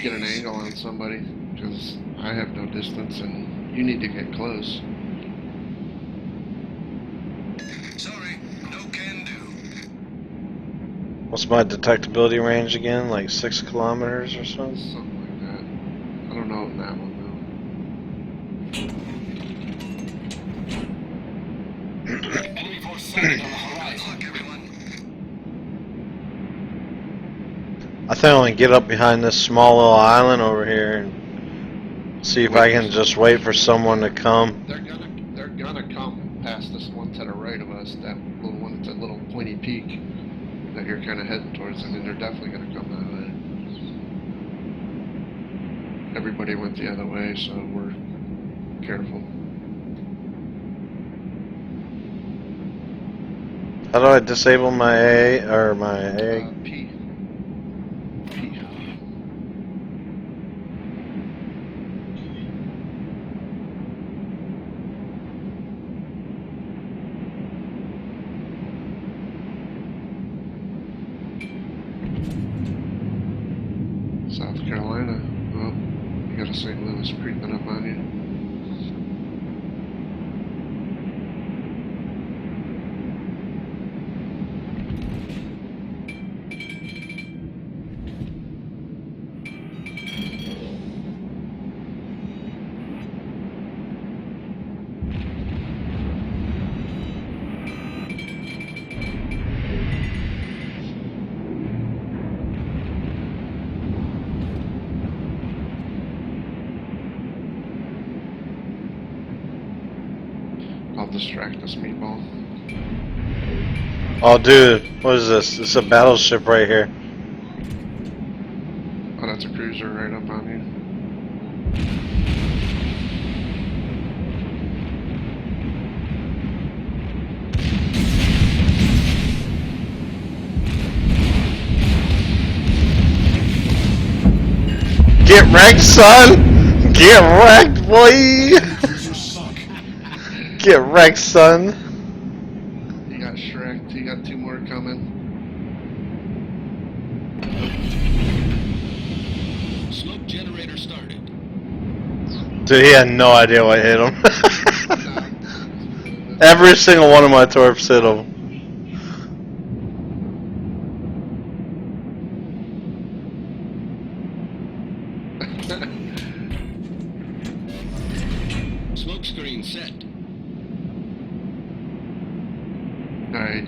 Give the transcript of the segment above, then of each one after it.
get an angle on somebody, because I have no distance and you need to get close. Sorry, no can do. What's my detectability range again? Like 6 kilometers or something? Something like that. I don't know in that one Enemy force sighted on the horizon. Good luck, everyone. I think I'll get up behind this small little island over here and see if I can just wait for someone to come. though. They're gonna come past this one to the right of us, that little one, it's a little pointy peak that you're kind of heading towards. I mean, they're definitely gonna come that way. Everybody went the other way, so we're careful. How do I disable my A or my A? P. South Carolina. Well, you got a St. Louis creeping up on you. I'll distract this meatball. Oh, dude, what is this? It's a battleship right here. Oh, that's a cruiser right up on you. Get wrecked, son! Get wrecked, boy! Get wrecked, son! You got Shrek'd. You got 2 more coming. Smoke generator started. Dude, he had no idea what hit him. Every single one of my torps hit him. Smoke screen set. Alright.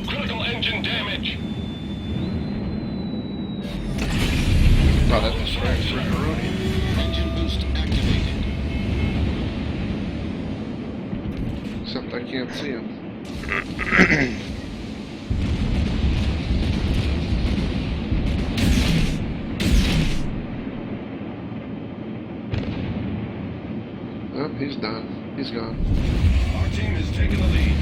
Critical engine damage. Oh, that distracts Rickaroni. Engine boost activated. Except I can't see him. Oh, he's done. He's gone. Our team has taken the lead.